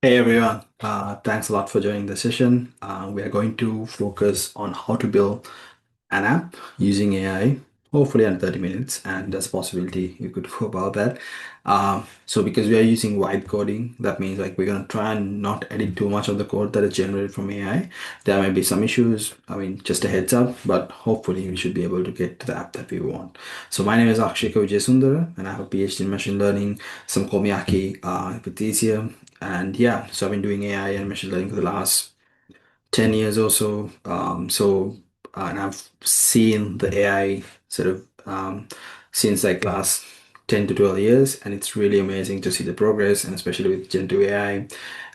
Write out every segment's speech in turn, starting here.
Hey everyone, thanks a lot for joining the session. We are going to focus on how to build an app using AI, hopefully in 30 minutes, and there's a possibility you could go about that. So because we are using vibe coding, that means like we're gonna try and not edit too much of the code that is generated from AI. There might be some issues, I mean, just a heads up, but hopefully we should be able to get to the app that we want. So my name is Akshika Vijayasundara, and I have a PhD in machine learning. Some call me Aki, if it's easier. And yeah, so I've been doing AI and machine learning for the last 10 years or so. And I've seen the AI sort of since like last 10 to 12 years, and it's really amazing to see the progress, and especially with generative AI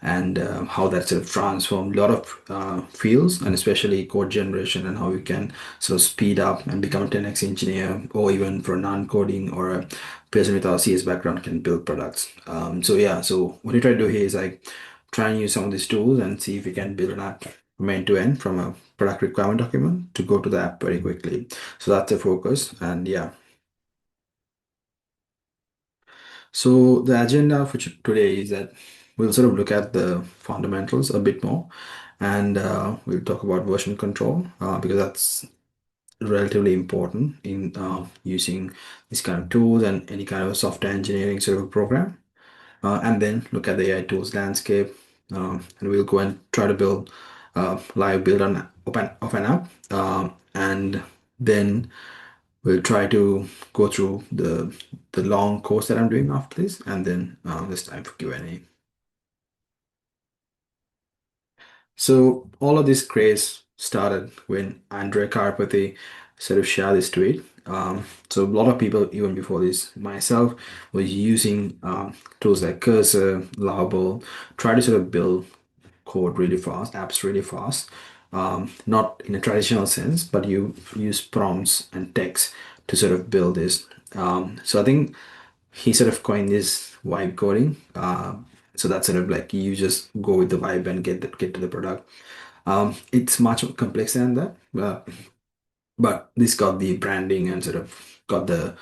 and how that sort of transformed a lot of fields, and especially code generation, and how you can sort of speed up and become a 10x engineer, or even for non-coding or a person without CS background can build products. So what we try to do here is like try and use some of these tools and see if we can build an app from end to end from a product requirement document to go to the app very quickly. So that's the focus. And yeah, so the agenda for today is that we'll sort of look at the fundamentals a bit more, and we'll talk about version control because that's relatively important in using these kind of tools and any kind of software engineering sort of program. And then look at the AI tools landscape, and we'll go and try to build live build on open of an app, and then we'll try to go through the long course that I'm doing after this, and then there's time for Q&A. So all of this craze started when Andre Karpathy sort of shared this tweet. So a lot of people, even before this, myself, was using tools like Cursor, Lovable, try to sort of build code really fast, apps really fast. Not in a traditional sense, but you use prompts and text to sort of build this. So I think he sort of coined this vibe coding. So that's sort of like you just go with the vibe and get to the product. It's much more complex than that, but this got the branding and sort of got the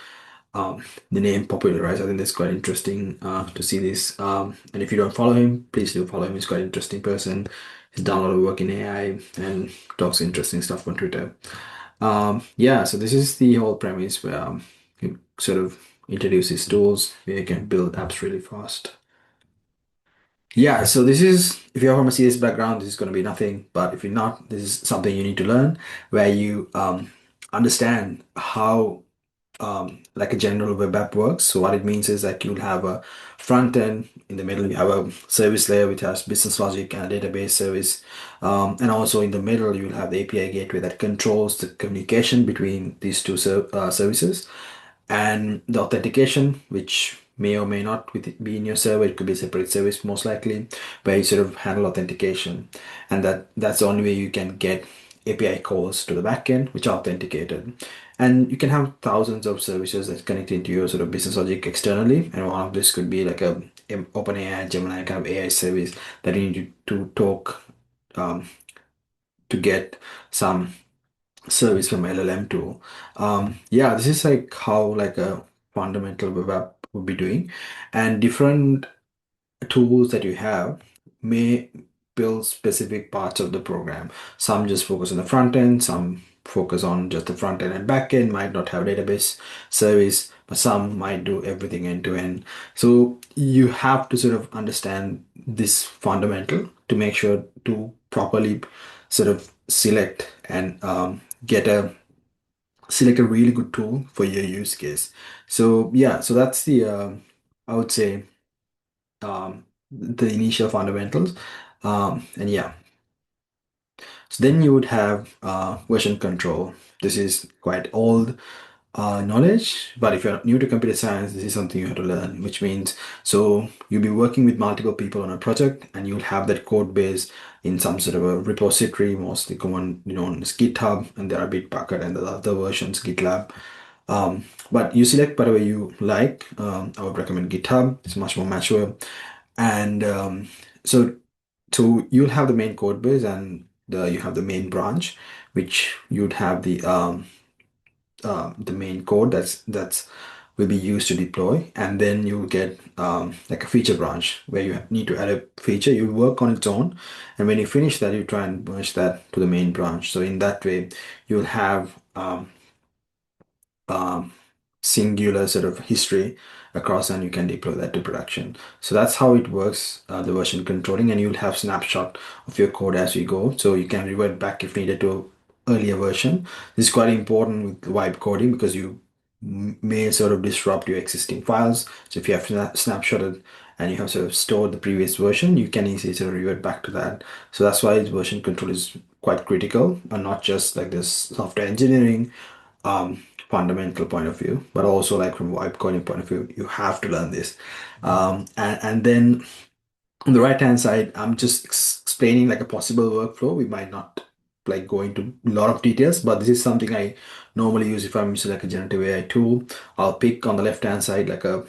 name popularized. I think that's quite interesting to see this. And if you don't follow him, please do follow him. He's quite an interesting person. He's done a lot of work in AI and talks interesting stuff on Twitter. Yeah, so this is the whole premise where he sort of introduces tools where you can build apps really fast. Yeah, so this is, if you're from a CS background, this is going to be nothing. But if you're not, this is something you need to learn where you understand how like a general web app works. So what it means is like you'll have a front end, in the middle you have a service layer which has business logic and a database service, and also in the middle you'll have the API gateway that controls the communication between these two services, and the authentication, which may or may not be in your server. It could be a separate service, most likely, where you sort of handle authentication, and that's the only way you can get API calls to the backend, which are authenticated. And you can have thousands of services that's connected to your sort of business logic externally, and one of this could be like a OpenAI, Gemini kind of AI service that you need to talk um, to get some service from LLM tool. Yeah, this is like how like a fundamental web app would be doing, and different tools that you have may build specific parts of the program. Some just focus on the front end, some focus on just the front end and back end, might not have database service, but some might do everything end to end. So you have to sort of understand this fundamental to make sure to properly sort of select and get a select a really good tool for your use case. So yeah, so that's the I would say the initial fundamentals. And yeah, so then you would have version control. This is quite old knowledge, but if you're new to computer science, this is something you have to learn, which means so you'll be working with multiple people on a project, and you'll have that code base in some sort of a repository, mostly common, on this GitHub, and there are Bitbucket and the other versions, GitLab. But you select whatever you like. I would recommend GitHub. It's much more mature, and so so you'll have the main code base, and you have the main branch, which you'd have the main code that's will be used to deploy, and then you will get like a feature branch where you need to add a feature. You work on its own, and when you finish that, you try and merge that to the main branch. So in that way, you'll have um, singular sort of history across, and you can deploy that to production. So that's how it works, the version controlling, and you'll have snapshot of your code as you go, so you can revert back if needed to earlier version. This is quite important with wipe coding because you may sort of disrupt your existing files. So if you have snapshotted and you have sort of stored the previous version, you can easily sort of revert back to that. So that's why version control is quite critical, and not just like this software engineering fundamental point of view, but also like from vibe coding point of view, you have to learn this. And then on the right hand side, I'm just explaining like a possible workflow. We might not like go into a lot of details, but this is something I normally use if I'm using like a generative AI tool. I'll pick on the left hand side like a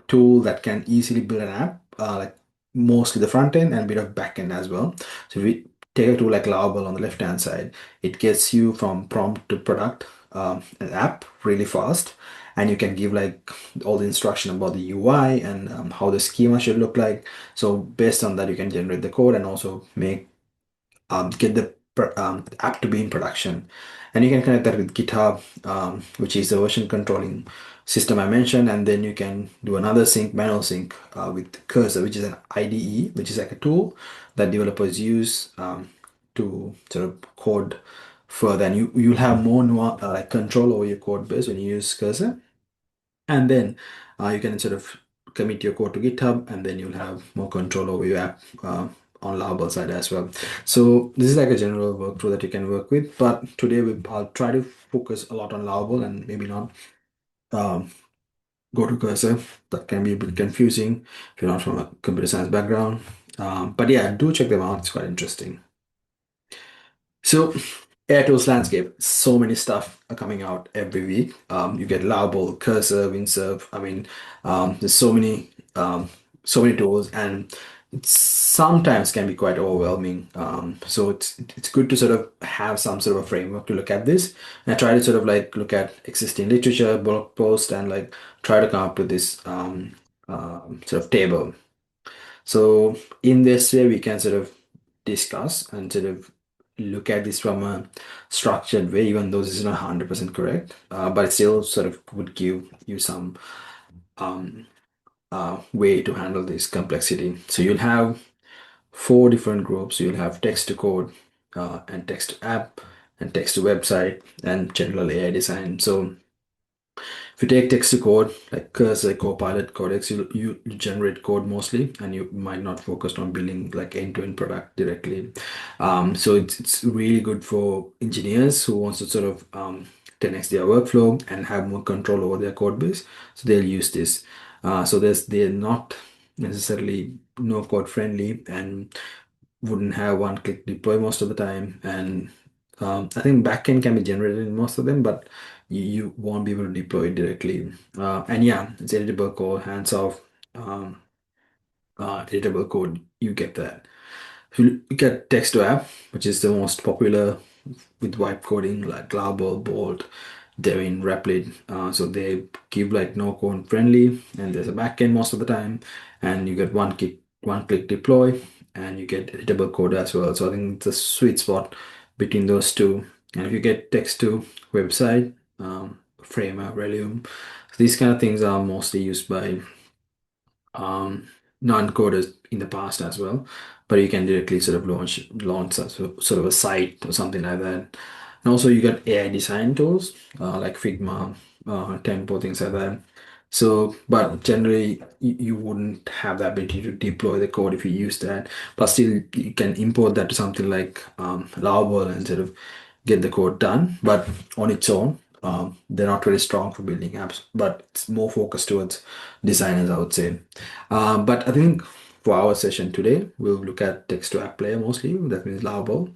tool that can easily build an app, like mostly the front end and a bit of back end as well. So if we take a tool like Lovable on the left hand side, it gets you from prompt to product, an app really fast, and you can give like all the instruction about the UI and how the schema should look like. So based on that, you can generate the code and also make get the app to be in production. And you can connect that with GitHub, which is the version controlling system I mentioned. And then you can do another sync, manual sync with Cursor, which is an IDE, which is like a tool that developers use to sort of code further. And you'll have more like control over your code base when you use Cursor. And then you can sort of commit your code to GitHub, and then you'll have more control over your app on Lovable side as well. So this is like a general workflow that you can work with. But today I'll try to focus a lot on Lovable and maybe not um, go to Cursor. That can be a bit confusing if you're not from a computer science background. But yeah, do check them out. It's quite interesting. So, Airtools landscape, so many stuff are coming out every week. You get Lovable, Cursor, Windsurf. I mean, there's so many tools, and it sometimes can be quite overwhelming. So it's good to sort of have some sort of a framework to look at this. And I try to sort of like look at existing literature, blog posts, and like try to come up with this sort of table. So in this way, we can sort of discuss and sort of look at this from a structured way, even though this is not 100% correct, but it still sort of would give you some um, way to handle this complexity. So you'll have four different groups. You'll have text to code, and text to app, and text to website, and general AI design. So if you take text to code, like Cursor, Copilot, Codex, you generate code mostly, and you might not focus on building like end-to-end product directly. So it's really good for engineers who wants to sort of 10x their workflow and have more control over their code base. So they'll use this. So they're not necessarily no code friendly and wouldn't have one click deploy most of the time. And I think backend can be generated in most of them, but you won't be able to deploy it directly. And yeah, it's editable code, hands off, um, editable code. You get that. If you look at text to app, which is the most popular with wipe coding, like Lovable, Bolt, Devin, Replit. So they give like no code friendly, and there's a backend most of the time, and you get one click deploy, and you get editable code as well. So I think it's a sweet spot between those two. And if you get text to website, Framer, Relium, these kind of things are mostly used by non-coders in the past as well, but you can directly sort of launch sort of a site or something like that. And also you got AI design tools like Figma, Tempo, things like that. So, but generally you wouldn't have the ability to deploy the code if you use that, but still you can import that to something like Lovable and sort of get the code done, but on its own. They're not very strong for building apps, but it's more focused towards designers, I would say. But I think for our session today, we'll look at text to app player mostly. That means Lovable.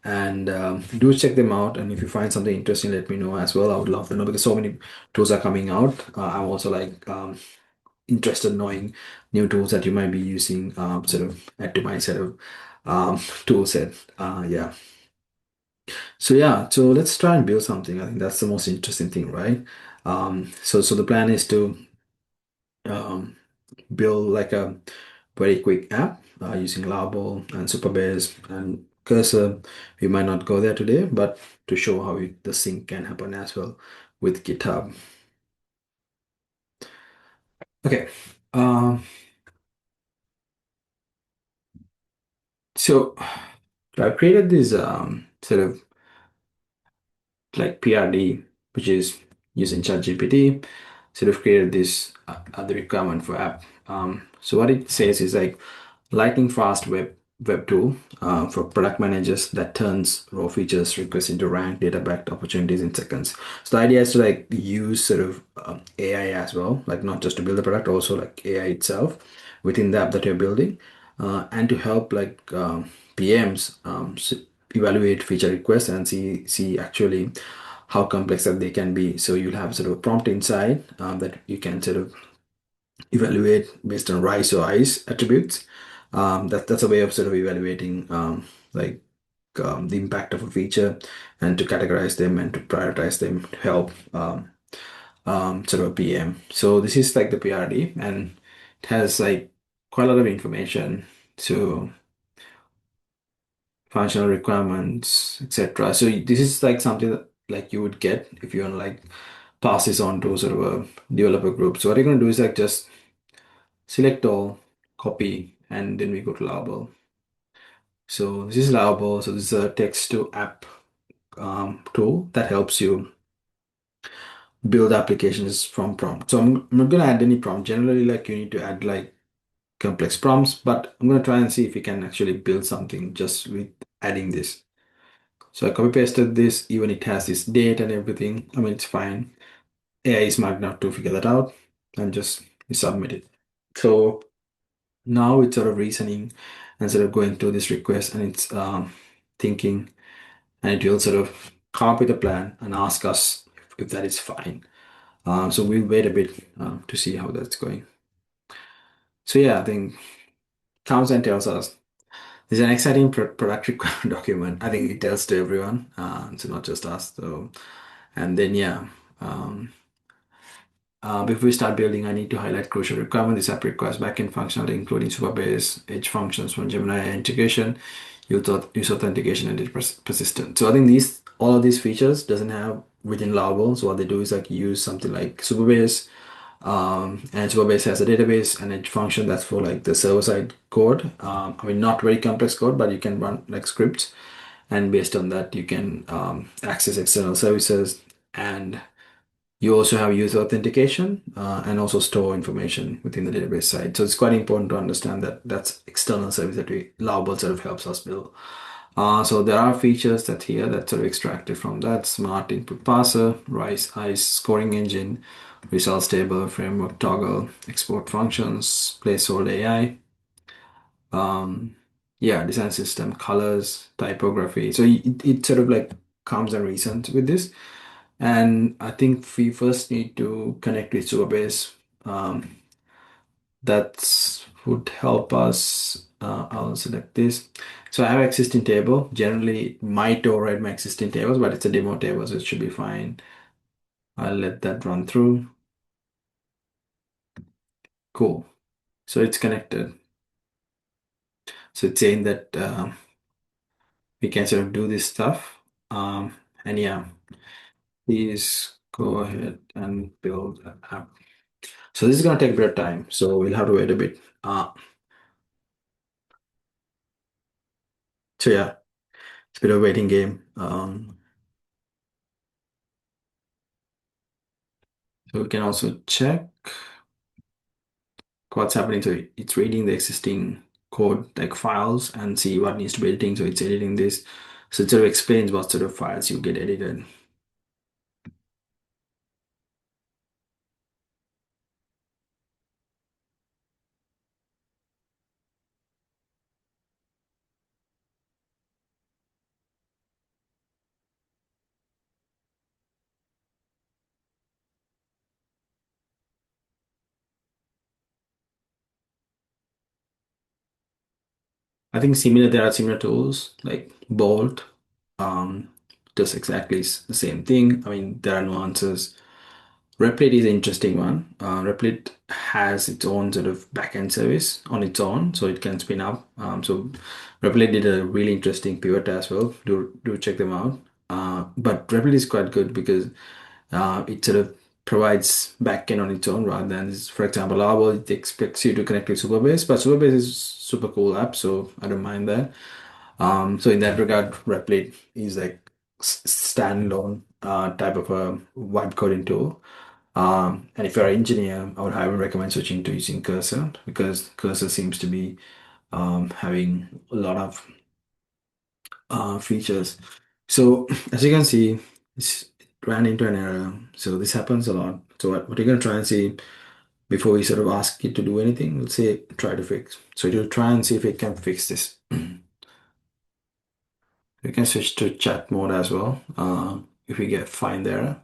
And do check them out. And if you find something interesting, let me know as well. I would love to know because so many tools are coming out. I'm also like interested in knowing new tools that you might be using, sort of add to my set of tool set. Yeah. So yeah, so let's try and build something. I think that's the most interesting thing, right? So the plan is to um, build like a very quick app using Lovable and Superbase and Cursor. We might not go there today, but to show how the sync can happen as well with GitHub. Okay. Um, so I've created this sort of like PRD, which is using ChatGPT, sort of created this other requirement for app. So what it says is like lightning fast web tool for product managers that turns raw features requests into ranked data backed opportunities in seconds. So the idea is to like use sort of AI as well, like not just to build the product, also like AI itself within the app that you're building, and to help like PMs evaluate feature requests and see actually how complex that they can be. So you'll have sort of a prompt inside that you can sort of evaluate based on rice or ice attributes. That's a way of sort of evaluating like the impact of a feature and to categorize them and to prioritize them to help sort of a PM. So this is like the PRD, and it has like quite a lot of information. So functional requirements, etc. So this is like something that like you would get if you want to like pass this on to sort of a developer group. So what you're going to do is like just select all, copy, and then we go to Lovable. So this is Lovable. So this is a text to app tool that helps you build applications from prompt. So I'm not going to add any prompt. Generally, like you need to add like complex prompts, but I'm going to try and see if we can actually build something just with adding this. So I copy pasted this, even it has this date and everything. I mean, it's fine. AI is smart enough to figure that out and just submit it. So now it's sort of reasoning and sort of going through this request and it's thinking and it will sort of come up with a plan and ask us if that is fine. So we'll wait a bit to see how that's going. So yeah, I think comes and tells us there's an exciting product requirement document. I think it tells to everyone, so not just us. So and then yeah. Um, Before we start building, I need to highlight crucial requirement. This app requires backend functionality, including Superbase, edge functions from Gemini integration, use authentication, and data persistent. So I think all of these features doesn't have within Lovable. So what they do is like use something like Superbase, and Superbase has a database and edge function that's for like the server side code. I mean, not very complex code, but you can run like scripts, and based on that, you can access external services and you also have user authentication and also store information within the database side. So it's quite important to understand that that's external service that we Lovable sort of helps us build. So there are features that here that sort of extracted from that smart input parser, rice, ice scoring engine, results table, framework toggle, export functions, placeholder AI, yeah, design system, colors, typography. So it sort of like comes and reasons with this. And I think we first need to connect with Superbase. Um, that would help us. I'll select this. So I have existing table. Generally, it might override my existing tables, but it's a demo table, so it should be fine. I'll let that run through. Cool. So it's connected. So it's saying that we can sort of do this stuff. And yeah, please go ahead and build an app. So this is going to take a bit of time. So we'll have to wait a bit. So yeah, it's a bit of a waiting game. So we can also check what's happening. So it's reading the existing code like files and see what needs to be editing. So it's editing this. So it sort of explains what sort of files you get edited. I think similar, there are similar tools like Bolt, um, does exactly the same thing. I mean, there are nuances. Replit is an interesting one. Replit has its own sort of backend service on its own, so it can spin up. So Replit did a really interesting pivot as well. Do check them out. But Replit is quite good because it sort of provides backend on its own rather than, for example, Lovable, it expects you to connect with Superbase, but Superbase is super cool app, so I don't mind that. So in that regard, Replit is like standalone type of a vibe coding tool. And if you're an engineer, I would highly recommend switching to using Cursor because Cursor seems to be having a lot of features. So as you can see, it ran into an error. So this happens a lot. So what you're going to try and see before we sort of ask it to do anything, let's say try to fix. So it will try and see if it can fix this. We can switch to chat mode as well. If we get find the error,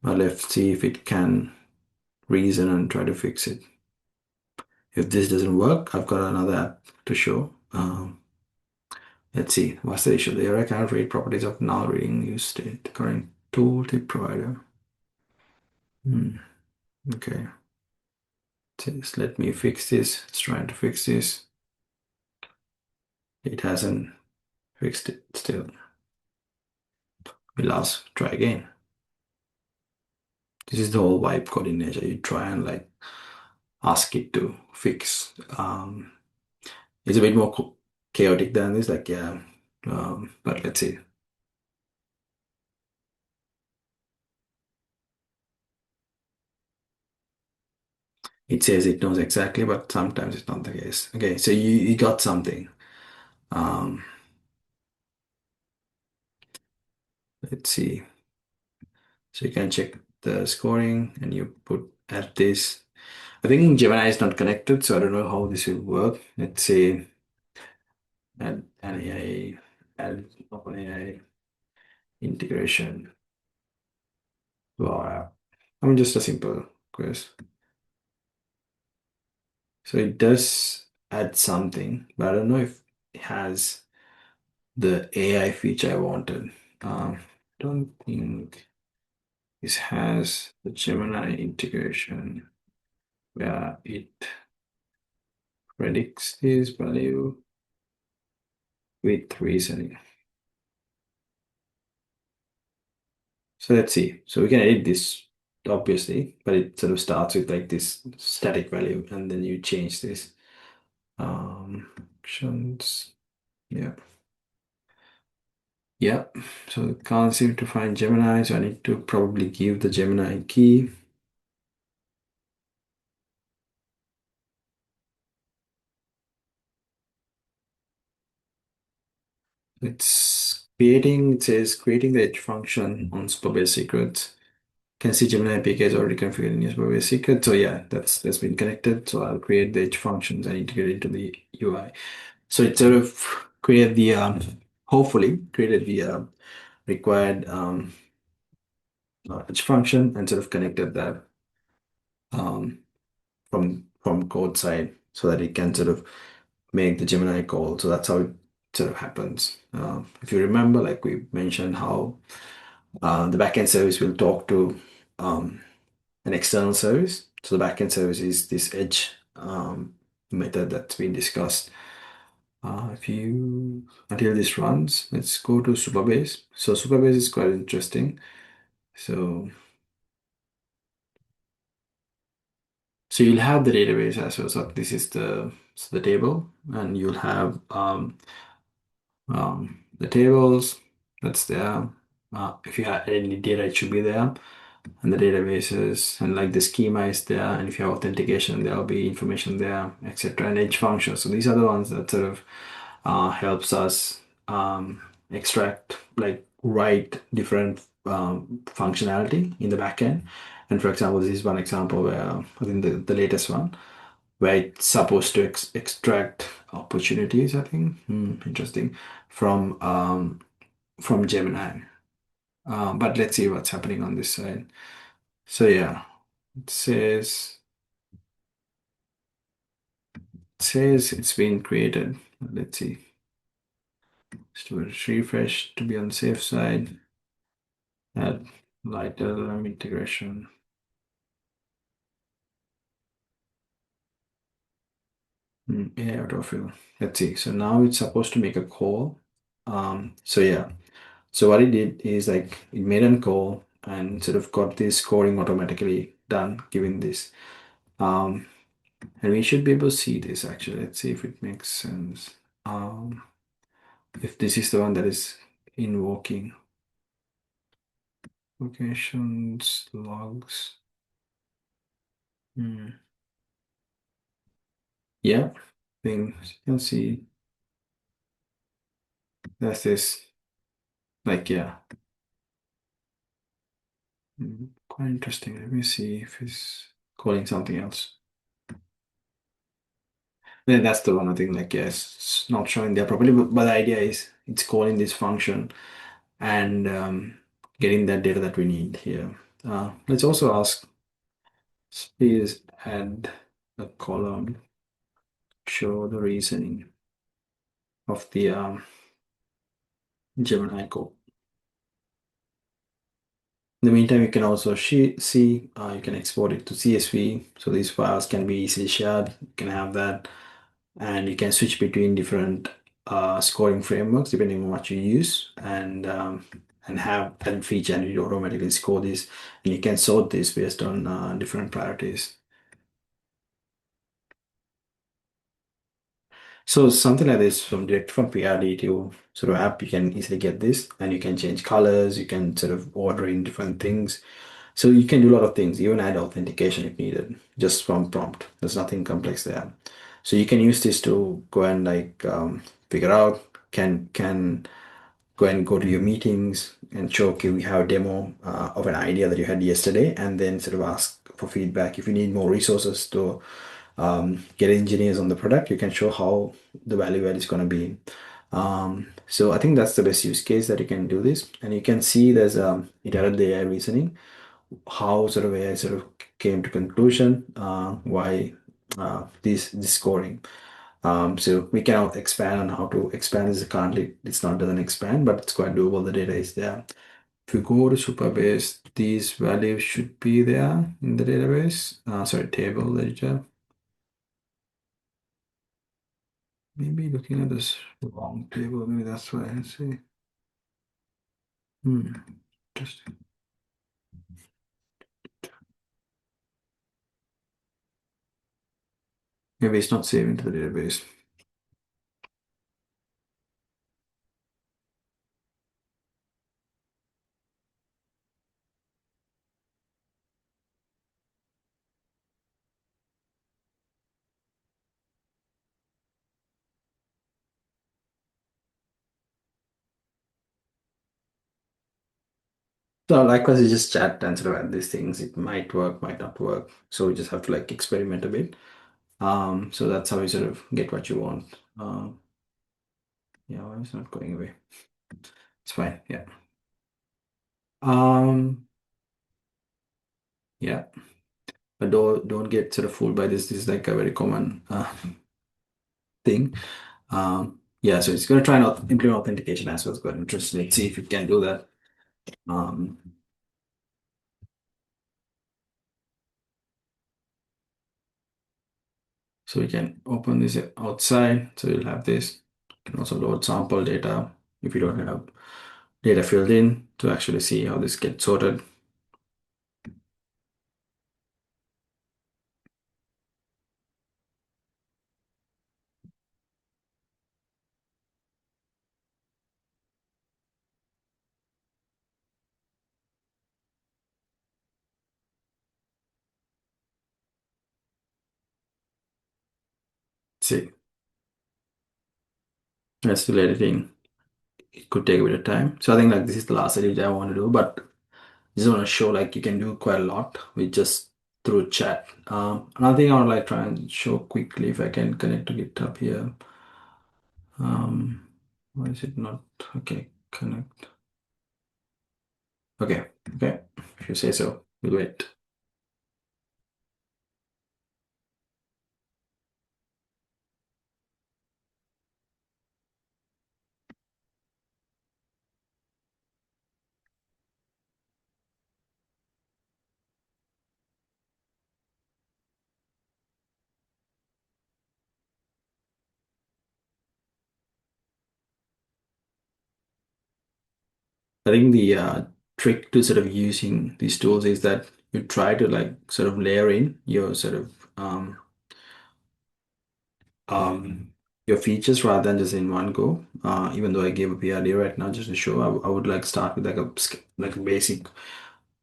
but let's see if it can reason and try to fix it. If this doesn't work, I've got another app to show. Let's see, what's the issue? The error cannot read properties of null reading use state. The current tooltip provider. Hmm. Okay, just let me fix this. It's trying to fix this. It hasn't fixed it still. We'll ask, try again. This is the whole vibe coding nature. You try and like ask it to fix. It's a bit more chaotic than this, like yeah. But let's see. It says it knows exactly, but sometimes it's not the case. Okay, so you got something. Um, let's see. So you can check the scoring and you put at this. I think Gemini is not connected, so I don't know how this will work. Let's say add an AI, add OpenAI integration to our app. I mean, just a simple quest. So it does add something, but I don't know if it has the AI feature I wanted. Don't think this has the Gemini integration where it predicts this value with reasoning. So let's see. So we can edit this obviously, but it sort of starts with like this static value and then you change this. Options. Yeah. Yeah. So it can't seem to find Gemini, so I need to probably give the Gemini key. It says creating the edge function on Superbase secrets. Can see Gemini APK is already configured in your Superbase secret. So yeah, that's been connected. So I'll create the edge functions and integrate it into the UI. So it sort of created the hopefully created the required edge function and sort of connected that um, from code side so that it can sort of make the Gemini call. So that's how it sort of happens. If you remember, like we mentioned, how the backend service will talk to an external service. So the backend service is this edge method that's been discussed. If you until this runs, let's go to Superbase. So Superbase is quite interesting. So you'll have the database as well. So this is the table, and you'll have the tables that's there. If you have any data, it should be there, and the databases, and like the schema is there. And if you have authentication, there'll be information there, etc. And edge functions. So these are the ones that sort of helps us extract, like write different functionality in the backend. And for example, this is one example where I think the latest one where it's supposed to extract opportunities, I think. Interesting. From Gemini. But let's see what's happening on this side. So yeah, it says it's been created. Let's see. Let's do a refresh to be on the safe side. Add light LLM integration. AI autofill. Let's see. So now it's supposed to make a call. So yeah. So what it did is like it made a call and sort of got this scoring automatically done given this. Um, and we should be able to see this actually. Let's see if it makes sense. Um, if this is the one that is invoking locations, logs. Hmm. Yeah, things you can see. That's this. Like yeah. Quite interesting. Let me see if it's calling something else. Then that's the one I think like yes, it's not showing there properly, but the idea is it's calling this function and getting that data that we need here. Let's also ask, please add a column, show the reasoning of the Gemini code. In the meantime, you can also see, you can export it to CSV. So these files can be easily shared. You can have that, and you can switch between different scoring frameworks depending on what you use, and have that feature, and it automatically score this, and you can sort this based on different priorities. So something like this from direct from PRD to sort of app, you can easily get this, and you can change colors. You can sort of order in different things. So you can do a lot of things, even add authentication if needed, just from prompt. There's nothing complex there. So you can use this to go and like figure out can go to your meetings and show, okay, we have a demo of an idea that you had yesterday, and then sort of ask for feedback. If you need more resources to get engineers on the product, you can show how the value add is going to be. So I think that's the best use case that you can do this, and you can see there's it added the AI reasoning, how sort of AI sort of came to conclusion, why this scoring. So we cannot expand on how to expand this. Currently, it's not doesn't expand, but it's quite doable. The data is there. If you go to Superbase, these values should be there in the database. Sorry, table editor. Maybe looking at this wrong table. Maybe that's why I see. Hmm. Interesting. Maybe it's not saving to the database. So likewise, you just chat and sort of add these things. It might work, might not work. So we just have to like experiment a bit. So that's how you sort of get what you want. Yeah, why it's not going away? It's fine. Yeah. Um, yeah. But don't get sort of fooled by this. This is like a very common thing. Yeah, so it's gonna try and implement authentication as well. It's quite interesting. Let's see if it can do that. Um, so we can open this outside. So you'll have this. You can also load sample data if you don't have data filled in to actually see how this gets sorted. See, that's still editing. It could take a bit of time. So I think like this is the last edit I want to do, but just want to show like you can do quite a lot with just through chat. Another thing I want to like try and show quickly if I can connect to GitHub here. Why is it not okay? Connect. Okay, okay. If you say so, we'll wait. I think the trick to sort of using these tools is that you try to like sort of layer in your sort of um, your features rather than just in one go. Even though I gave a PRD right now just to show, I would like start with like like a basic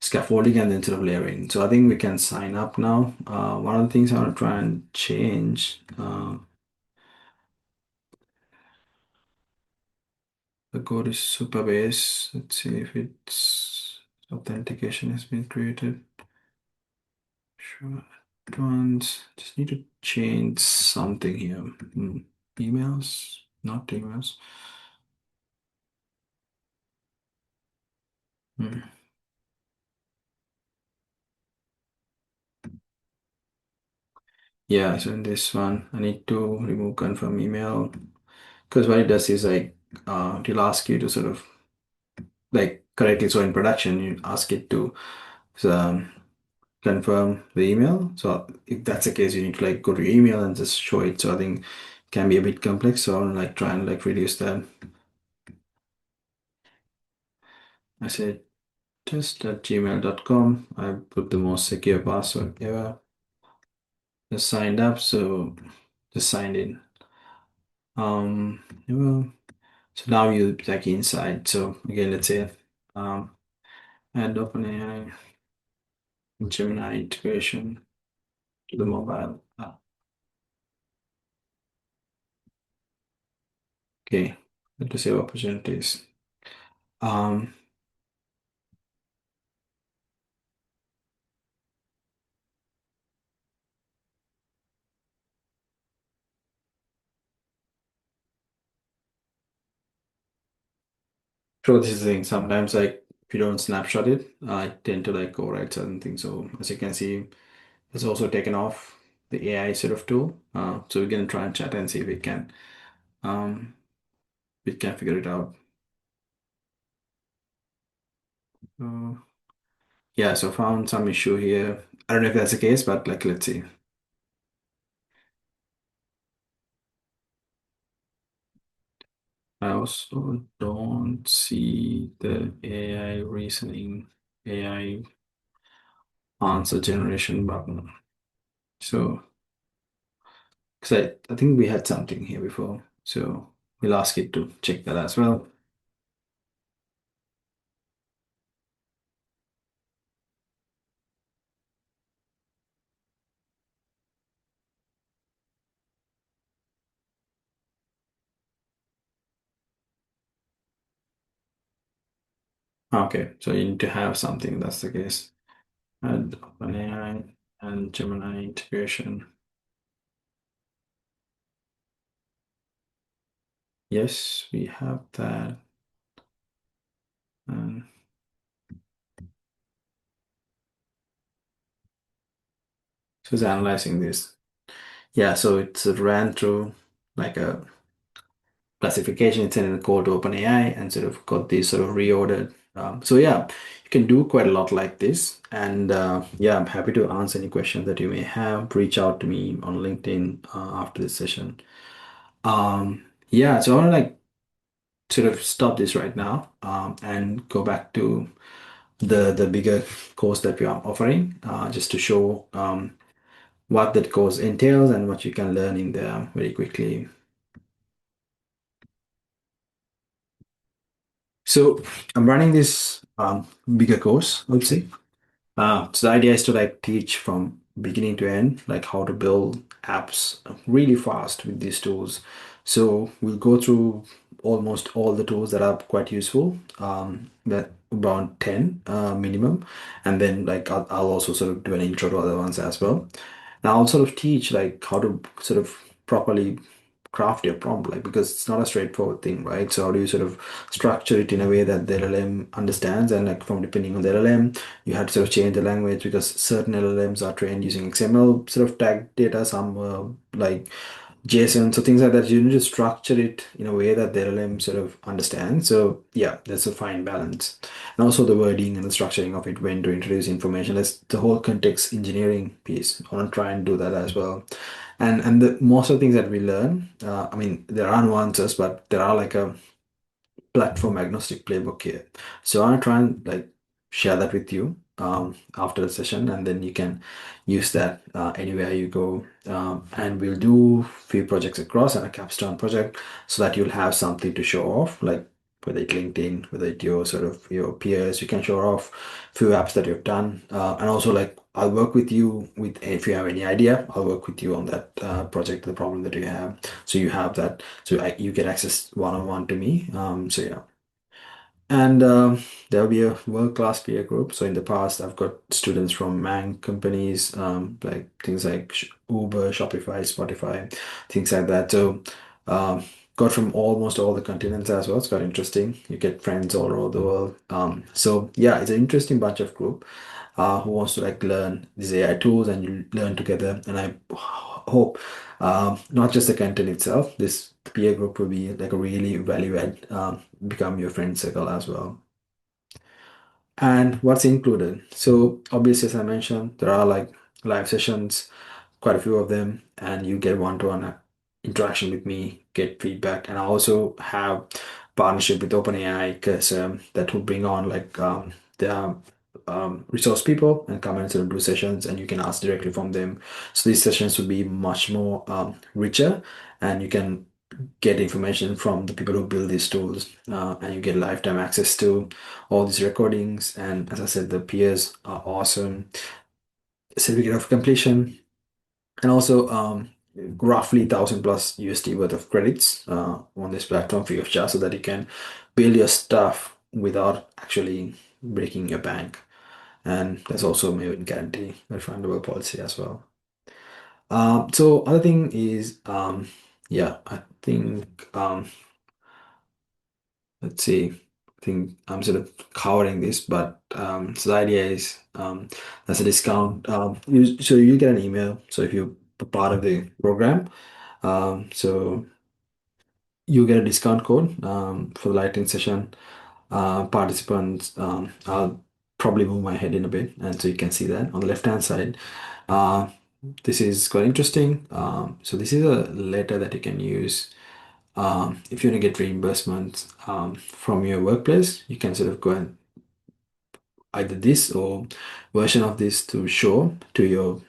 scaffolding and then sort of layering. So I think we can sign up now. One of the things I want to try and change, the code is super base. Let's see if it's authentication has been created. Sure. Advanced. Just need to change something here. Emails, not emails. Hmm. Yeah, so in this one, I need to remove confirm email because what it does is like it'll ask you to sort of like correctly. So in production, you ask it to um, confirm the email. So if that's the case, you need to like go to your email and just show it. So I think it can be a bit complex. So I'm like try and like reduce that. I said test@gmail.com. I put the most secure password ever. Just signed up, so just signed in. Yeah, so now you like inside. So again, let's say add OpenAI Gemini integration to the mobile app. Okay, let us save opportunities. Um, so this is the thing. Sometimes like if you don't snapshot it, I tend to like overwrite certain things. So as you can see, it's also taken off the AI sort of tool. So we're gonna try and chat and see if um we can figure it out. Uh, yeah, so found some issue here. I don't know if that's the case, but like let's see. I also don't see the AI reasoning, AI answer generation button. So, because I think we had something here before. So we'll ask it to check that as well. Okay, so you need to have something that's the case. Add OpenAI and Gemini integration. Yes, we have that. And so it's analyzing this. Yeah, so it's ran through like a classification. It's in the code to OpenAI and sort of got these sort of reordered. So yeah, you can do quite a lot like this. And yeah, I'm happy to answer any questions that you may have. Reach out to me on LinkedIn after this session. Yeah, so I want to like sort of stop this right now and go back to the bigger course that we are offering, just to show what that course entails and what you can learn in there very quickly. So I'm running this bigger course, let's say. So the idea is to like teach from beginning to end, like how to build apps really fast with these tools. So we'll go through almost all the tools that are quite useful, that around 10 minimum. And then like I'll also sort of do an intro to other ones as well. And I'll sort of teach like how to sort of properly craft your prompt, like because it's not a straightforward thing, right? So how do you sort of structure it in a way that the LLM understands, and like from depending on the LLM, you have to sort of change the language because certain LLMs are trained using XML sort of tag data, some like JSON, so things like that. You need to structure it in a way that the LLM sort of understands. So yeah, that's a fine balance. And also the wording and the structuring of it when to introduce information. That's the whole context engineering piece. I want to try and do that as well. And the most of the things that we learn, I mean, there are nuances, but there are like a platform agnostic playbook here. So I want to try and like share that with you after the session, and then you can use that anywhere you go. And we'll do few projects across and a capstone project so that you'll have something to show off, like whether it's LinkedIn, whether it's your sort of your peers, you can show off few apps that you've done. And also like I'll work with you with if you have any idea, I'll work with you on that project, the problem that you have. So you have that, so you get access one-on-one to me. So yeah. And there'll be a world-class peer group. So in the past, I've got students from Mang companies, like things like Uber, Shopify, Spotify, things like that. So got from almost all the continents as well. It's quite interesting. You get friends all over the world. So yeah, it's an interesting bunch of group who wants to like learn these AI tools and you learn together. And I hope not just the content itself, this peer group will be like a really value add, become your friend circle as well. And what's included? So obviously, as I mentioned, there are like live sessions, quite a few of them, and you get one-to-one interaction with me, get feedback, and I also have partnership with OpenAI because that will bring on like their resource people and come and sort of do sessions, and you can ask directly from them. So these sessions will be much more richer, and you can get information from the people who build these tools, and you get lifetime access to all these recordings. And as I said, the peers are awesome. Certificate of completion, and also roughly 1,000 plus USD worth of credits on this platform free of charge, so that you can build your stuff without actually breaking your bank. And there's also maybe guarantee refundable policy as well. So other thing is, yeah, I think let's see. I think I'm sort of covering this, but so the idea is there's a discount. So you get an email. So if you're part of the program, so you get a discount code for the lighting session. Participants, I'll probably move my head in a bit, and so you can see that on the left hand side. Uh, this is quite interesting. So this is a letter that you can use if you want to get reimbursements from your workplace. You can sort of go and either this or version of this to show to your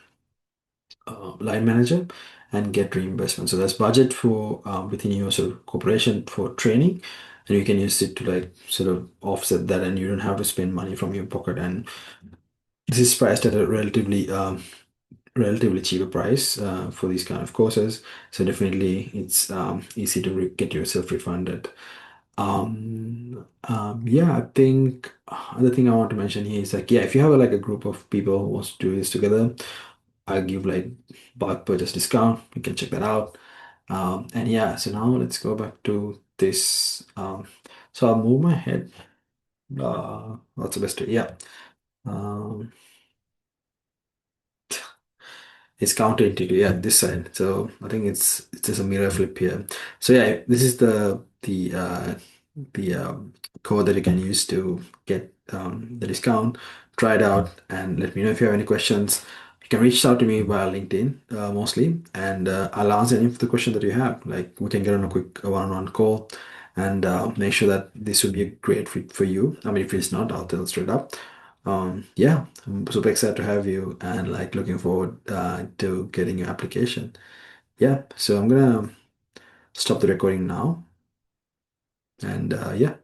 line manager and get reimbursement. So there's budget for within your sort of corporation for training, and you can use it to like sort of offset that, and you don't have to spend money from your pocket. And this is priced at a relatively cheaper price for these kind of courses. So definitely it's easy to get yourself refunded. Yeah, I think other thing I want to mention here is like, yeah, if you have like a group of people who wants to do this together, I'll give like bulk purchase discount. You can check that out. And yeah, so now let's go back to this. So I'll move my head. What's the best way? Yeah. Um, it's counterintuitive. Yeah, this side. So I think it's just a mirror flip here. So yeah, this is the code that you can use to get the discount. Try it out and let me know if you have any questions. You can reach out to me via LinkedIn mostly, and I'll answer any of the questions that you have. Like we can get on a quick one-on-one call and make sure that this will be a great fit for you. I mean, if it's not, I'll tell straight up. Yeah, I'm super excited to have you and like looking forward to getting your application. Yeah, so I'm gonna stop the recording now, and yeah.